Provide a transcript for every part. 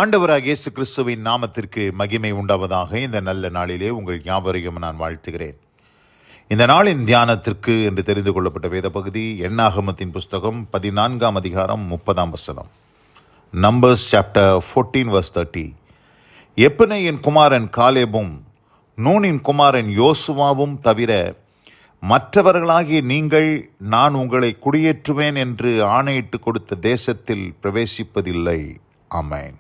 ஆண்டவராகிய இயேசு கிறிஸ்துவின் நாமத்திற்கு மகிமை உண்டாவதாக. இந்த நல்ல நாளிலே உங்கள் யாவரையும் நான் வாழ்த்துகிறேன். இந்த நாளின் தியானத்திற்கு என்று தெரிந்து கொள்ளப்பட்ட வேத பகுதி எண்ணாகமத்தின் புஸ்தகம் 14ஆம் அதிகாரம் 30ஆம் வசனம். Numbers chapter 14 verse 30. எப்புனேயின் குமாரன் காலேபும் நூனின் குமாரன் யோசுவாவும் தவிர மற்றவர்களாகிய நீங்கள் நான் உங்களை குடியேற்றுவேன் என்று ஆணையிட்டு கொடுத்த தேசத்தில் பிரவேசிப்பதில்லை. ஆமென்.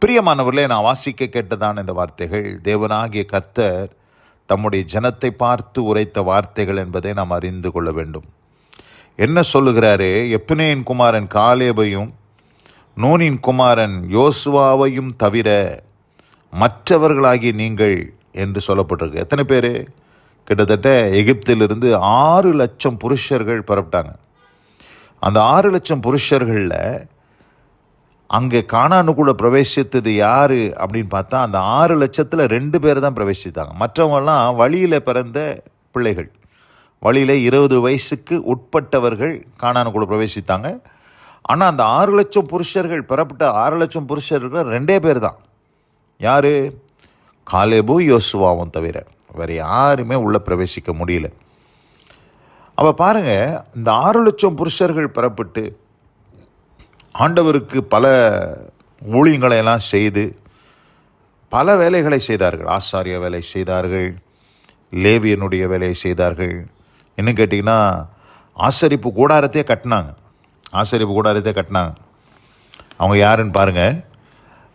பிரியமானவர்களே, நான் வாசிக்க கேட்டதான இந்த வார்த்தைகள் தேவனாகிய கர்த்தர் தம்முடைய ஜனத்தை பார்த்து உரைத்த வார்த்தைகள் என்பதை நாம் அறிந்து கொள்ள வேண்டும். என்ன சொல்லுகிறாரே? எப்புனேயின் குமாரன் காலேபையும் நூனின் குமாரன் யோசுவாவையும் தவிர மற்றவர்களாகிய நீங்கள் என்று சொல்லப்பட்டிருக்கு. எத்தனை பேர்? கிட்டத்தட்ட எகிப்திலிருந்து 6 லட்சம் புருஷர்கள் புறப்பட்டாங்க. அந்த 6 லட்சம் புருஷர்களில் அங்கே கானானுக்குள்ளே பிரவேசித்தது யார் அப்படின்னு பார்த்தா அந்த 6 லட்சத்தில் 2 பேர் தான் பிரவேசித்தாங்க. மற்றவங்கெல்லாம் வழியில் பிறந்த பிள்ளைகள், வழியில் 20 வயசுக்கு உட்பட்டவர்கள் கானானுக்குள்ளே பிரவேசித்தாங்க. ஆனால் அந்த 6 லட்சம் புருஷர்கள், பெறப்பட்ட 6 லட்சம் புருஷர்கள் 2 பேர் தான். யார்? காலேபு யோசுவாவும் தவிர வேறு யாருமே உள்ளே பிரவேசிக்க முடியல. அப்போ பாருங்கள், இந்த 6 லட்சம் புருஷர்கள் பெறப்பட்டு ஆண்டவருக்கு பல ஊழியங்களை எல்லாம் செய்து பல வேலைகளை செய்தார்கள். ஆசாரிய வேலை செய்தார்கள், லேவியனுடைய வேலையை செய்தார்கள். என்ன கேட்டிங்கன்னா, ஆசரிப்பு கூடாரத்தையே கட்டினாங்க. அவங்க யாருன்னு பாருங்கள்.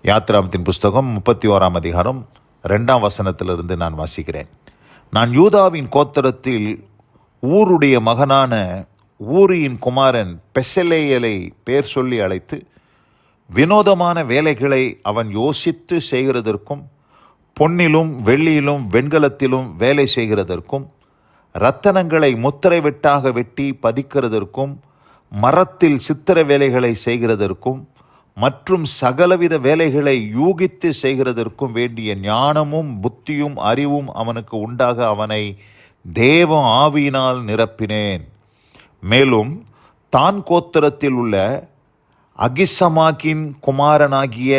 யாத்திராமத்தின் புஸ்தகம் 31ஆம் அதிகாரம் 2ஆம் வசனத்திலிருந்து நான் வாசிக்கிறேன். நான் யூதாவின் கோத்திரத்தில் ஊருடைய மகனான ஊரியின் குமாரன் பெசலேயலை பேர் சொல்லி அழைத்து வினோதமான வேலைகளை அவன் யோசித்து செய்கிறதற்கும், பொன்னிலும் வெள்ளியிலும் வெண்கலத்திலும் வேலை செய்கிறதற்கும், இரத்தனங்களை முத்திரை வெட்டாக வெட்டி பதிக்கிறதற்கும், மரத்தில் சித்திர வேலைகளை செய்கிறதற்கும் மற்றும் சகலவித வேலைகளை யூகித்து செய்கிறதற்கும் வேண்டிய ஞானமும் புத்தியும் அறிவும் அவனுக்கு உண்டாக அவனை தேவ ஆவியினால் நிரப்பினேன். மேலும் தான் கோத்திரத்தில் உள்ள அகிசமாக்கின் குமாரனாகிய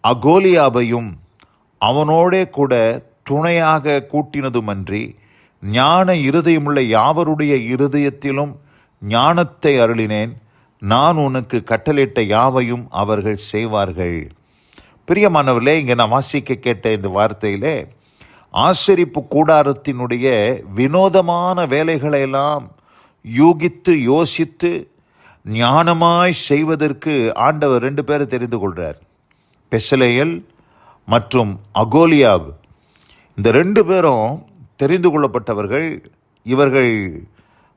அகோலியாபையும் அவனோடே கூட துணையாக கூட்டினதுமன்றி ஞான இருதயமுள்ள யாவருடைய இருதயத்திலும் ஞானத்தை அருளினேன். நான் உனக்கு கட்டளையிட்ட யாவையும் அவர்கள் செய்வார்கள். பிரியமானவர்களே, இங்கே நான் வாசிக்க கேட்ட இந்த வார்த்தையிலே ஆசரிப்பு கூடாரத்தினுடைய வினோதமான வேலைகளையெல்லாம் யூகித்து யோசித்து ஞானமாய் செய்வதற்கு ஆண்டவர் 2 பேரை தெரிந்து கொள்கிறார். பெசலேயல் மற்றும் அகோலியாப். இந்த 2 பேரும் தெரிந்து கொள்ளப்பட்டவர்கள். இவர்கள்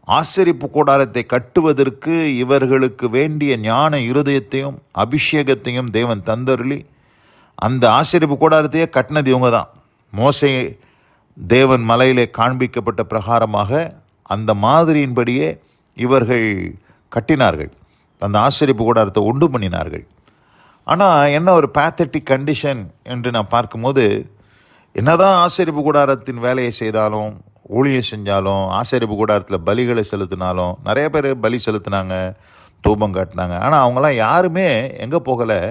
ஆசரிப்பு கூடாரத்தை கட்டுவதற்கு இவர்களுக்கு வேண்டிய ஞான இருதயத்தையும் அபிஷேகத்தையும் தேவன் தந்தருளி அந்த ஆசரிப்பு கூடாரத்தையே கட்டினது இவங்க தான். மோசே தேவன் மலையிலே காண்பிக்கப்பட்ட பிரகாரமாக அந்த மாதிரியின்படியே இவர்கள் கட்டினார்கள். அந்த ஆசரிப்பு கூடாரத்தை உண்டு பண்ணினார்கள். ஆனால் என்ன ஒரு பேத்தட்டிக் கண்டிஷன் என்று நான் பார்க்கும்போது, என்னதான் ஆசரிப்பு கூடாரத்தின் வேலையை செய்தாலும், ஊழியம் செஞ்சாலும், ஆசரிப்பு கூடாரத்தில் பலிகளை செலுத்தினாலும், நிறைய பேர் பலி செலுத்தினாங்க, தூபம் காட்டினாங்க. ஆனால் அவங்களாம் யாருமே எங்கே போகலை?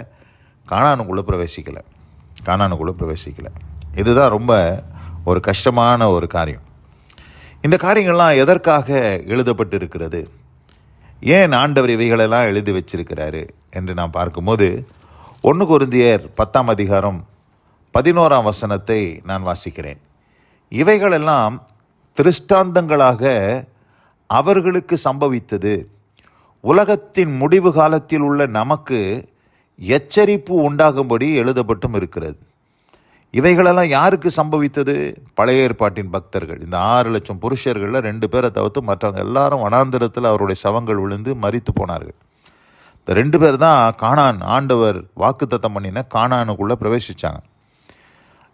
கானானுக்குள்ளே பிரவேசிக்கலை. இதுதான் ரொம்ப ஒரு கஷ்டமான ஒரு காரியம். இந்த காரியங்கள்லாம் எதற்காக எழுதப்பட்டு இருக்கிறது? ஏன் ஆண்டவர் இவைகளெல்லாம் எழுதி வச்சிருக்கிறாரு என்று நான் பார்க்கும்போது 1 கொரிந்தியர் 10ஆம் அதிகாரம் 11ஆம் வசனத்தை நான் வாசிக்கிறேன். இவைகளெல்லாம் திருஷ்டாந்தங்களாக அவர்களுக்கு சம்பவித்தது, உலகத்தின் முடிவு காலத்தில் உள்ள நமக்கு எச்சரிப்பு உண்டாகும்படி எழுதப்பட்டும் இருக்கிறது. இவைகளெல்லாம் யாருக்கு சம்பவித்தது? பழைய ஏற்பாட்டின் பக்தர்கள். இந்த 6 லட்சம் புருஷர்களில் 2 பேரை தவிர்த்து மற்றவங்க எல்லாரும் வனாந்திரத்தில் அவருடைய சவங்கள் விழுந்து மரித்து போனார்கள். இந்த 2 பேர் தான் கானான், ஆண்டவர் வாக்குத்தத்தம் பண்ணின கானானுக்குள்ளே பிரவேசித்தாங்க.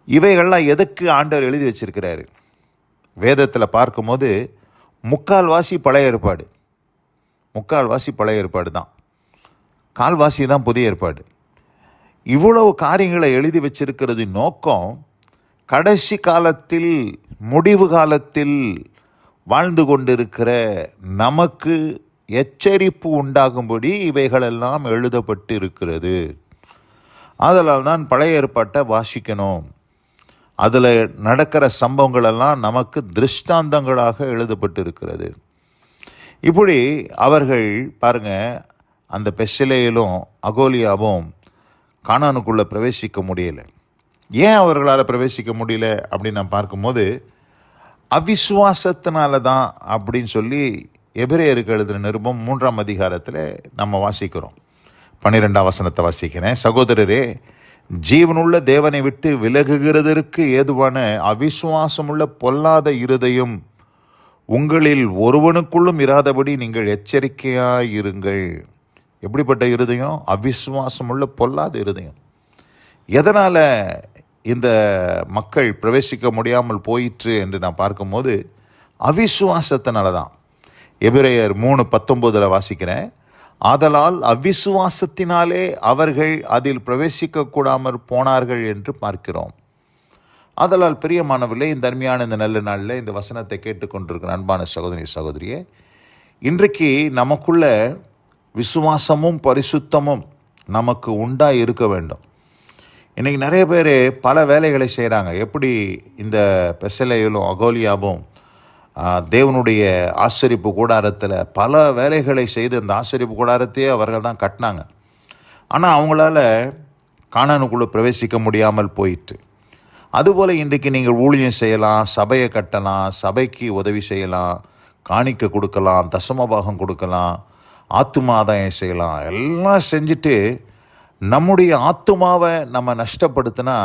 இவைகள்லாம் எதுக்கு ஆண்டவர் எழுதி வச்சிருக்கிறாரு? வேதத்தில் பார்க்கும்போது முக்கால்வாசி பழைய ஏற்பாடு தான், கால்வாசி தான் புதிய ஏற்பாடு. இவ்வளவு காரியங்களை எழுதி வச்சிருக்கிறது நோக்கம், கடைசி காலத்தில் முடிவு காலத்தில் வாழ்ந்து கொண்டிருக்கிற நமக்கு எச்சரிப்பு உண்டாகும்படி இவைகளெல்லாம் எழுதப்பட்டு இருக்கிறது. ஆதலால் தான் பழைய ஏற்பாட்டை வாசிக்கணும். அதில் நடக்கிற சம்பவங்களெல்லாம் நமக்கு திருஷ்டாந்தங்களாக எழுதப்பட்டு இருக்கிறது. இப்படி அவர்கள் பாருங்க, அந்த பெசிலேயிலும் அகோலியாவும் கானானுக்குள்ளே பிரவேசிக்க முடியல. ஏன் அவர்களால் பிரவேசிக்க முடியல அப்படின்னு நான் பார்க்கும்போது, அவிசுவாசத்தினால தான் அப்படின்னு சொல்லி எபிரேயருக்கு எழுதின நிருபம் 3ஆம் அதிகாரத்தில் நம்ம வாசிக்கிறோம். 12ஆம் வசனத்தை வாசிக்கிறேன். சகோதரரே, ஜீவனுள்ள தேவனை விட்டு விலகுகிறதற்கு ஏதுவான அவிசுவாசமுள்ள பொல்லாத இருதயம் உங்களில் ஒருவனுக்குள்ளும் இராதபடி நீங்கள் எச்சரிக்கையாயிருங்கள். எப்படிப்பட்ட இருதயம்? அவிசுவாசமுள்ள பொல்லாத இருதயம். எதனால் இந்த மக்கள் பிரவேசிக்க முடியாமல் போயிற்று என்று நான் பார்க்கும்போது, அவிசுவாசத்தினால தான். எபிரேயர் 3:19 வாசிக்கிறேன். ஆதலால் அவிசுவாசத்தினாலே அவர்கள் அதில் பிரவேசிக்க கூடாமற் போனார்கள் என்று பார்க்கிறோம். ஆதலால் பிரியமானவர்களே, இந்த அருமையான இந்த நல்ல நாளில் இந்த வசனத்தை கேட்டுக்கொண்டிருக்கிற அன்பான சகோதரி சகோதரியே, இன்றைக்கு நமக்குள்ள விசுவாசமும் பரிசுத்தமும் நமக்கு உண்டாய் இருக்க வேண்டும். இன்றைக்கி நிறைய பேர் பல வேலைகளை செய்கிறாங்க. எப்படி இந்த பெசலேயிலும் அகோலியாவும் தேவனுடைய ஆசரிப்பு கூடாரத்தில் பல வேலைகளை செய்து அந்த ஆசரிப்பு கூடாரத்தையே அவர்கள் தான் கட்டினாங்க. ஆனால் அவங்களால கானானுக்குள்ளே பிரவேசிக்க முடியாமல் போயிட்டு. அதுபோல் இன்றைக்கு நீங்கள் ஊழியம் செய்யலாம், சபையை கட்டலாம், சபைக்கு உதவி செய்யலாம், காணிக்கை கொடுக்கலாம், தசமபாகம் கொடுக்கலாம், ஆத்தும ஆதாயம் செய்யலாம். எல்லாம் செஞ்சுட்டு நம்முடைய ஆத்துமாவை நம்ம நஷ்டப்படுத்தினா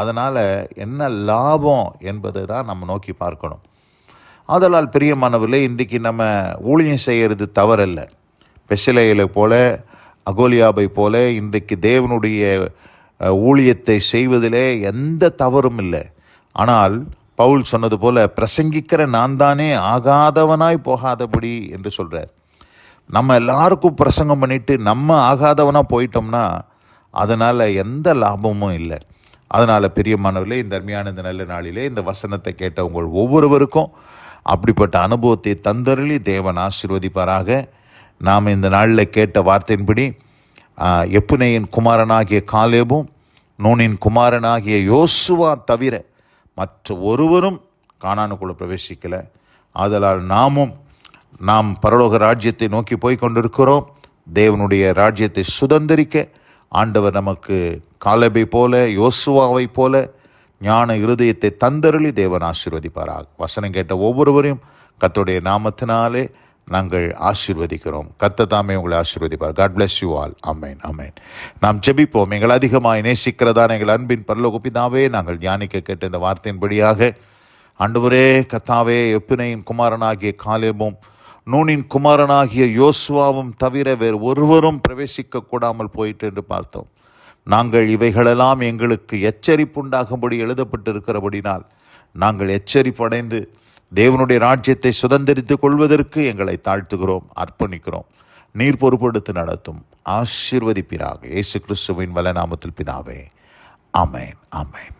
அதனால் என்ன லாபம் என்பதை தான் நம்ம நோக்கி பார்க்கணும். ஆதலால் பிரியமானவர்களே, இன்றைக்கி நம்ம ஊழியம் செய்கிறது தவறல்ல. பெசிலேயை போல அகோலியாவை போல இன்றைக்கு தேவனுடைய ஊழியத்தை செய்வதிலே எந்த தவறும் இல்லை. ஆனால் பவுல் சொன்னது போல, பிரசங்கிக்கிற நான் தானே ஆகாதவனாய் போகாதபடி என்று சொல்கிறார். நம்ம எல்லாருக்கும் பிரசங்கம் பண்ணிட்டு நம்ம ஆகாதவனாக போயிட்டோம்னா அதனால் எந்த லாபமும் இல்லை. அதனால் பிரியமானவர்களே, இந்த அருமையான இந்த நல்ல நாளிலே இந்த வசனத்தை கேட்ட உங்கள் ஒவ்வொருவருக்கும் அப்படிப்பட்ட அனுபவத்தை தந்தருளி தேவன் ஆசீர்வதிப்பாராக. நாம் இந்த நாளில் கேட்ட வார்த்தையின்படி எப்புனேயின் குமாரனாகிய காலேபும் நூனின் குமாரனாகிய யோசுவா தவிர மற்ற ஒருவரும் கானானுக்குள்ளே பிரவேசிக்கலை. ஆதலால் நாம் பரலோக ராஜ்யத்தை நோக்கி போய் கொண்டிருக்கிறோம். தேவனுடைய ராஜ்யத்தை சுதந்திரிக்க ஆண்டவர் நமக்கு காலேபை போல யோசுவாவை போல ஞான இருதயத்தை தந்தருளி தேவன் ஆசீர்வதிப்பாராக. வசனம் கேட்ட ஒவ்வொருவரையும் கர்த்தருடைய நாமத்தினாலே நாங்கள் ஆசீர்வதிக்கிறோம். கர்த்தர் தாமே உங்களை ஆசீர்வதிப்பார். God bless you all. Amen, amen. நாம் ஜெபிப்போம். எங்கள் அதிகமாக நேசிக்கிறதான எங்கள் அன்பின் பரலோக பிதாவே, நாங்கள் தியானிக்க கேட்ட இந்த வார்த்தையின்படியாக ஆண்டவரே கர்த்தாவே, எப்புனேயின் குமாரனாகிய காலேபும் நூனின் குமாரனாகிய யோசுவாவும் தவிர வேறு ஒருவரும் பிரவேசிக்க கூடாமல் போயிட்டு என்று பார்த்தோம். நாங்கள் இவைகளெல்லாம் எங்களுக்கு எச்சரிப்புண்டாகும்படி எழுதப்பட்டிருக்கிறபடினால் நாங்கள் எச்சரிப்படைந்து தேவனுடைய ராஜ்யத்தை சுதந்திரித்துக் கொள்வதற்கு எங்களை தாழ்த்துகிறோம், அர்ப்பணிக்கிறோம். நீர் பொறுப்படுத்தி நடத்தும், ஆசீர்வதிப்பீராக. இயேசு கிறிஸ்துவின் வல்ல நாமத்தில் பிதாவே, ஆமென், ஆமென்.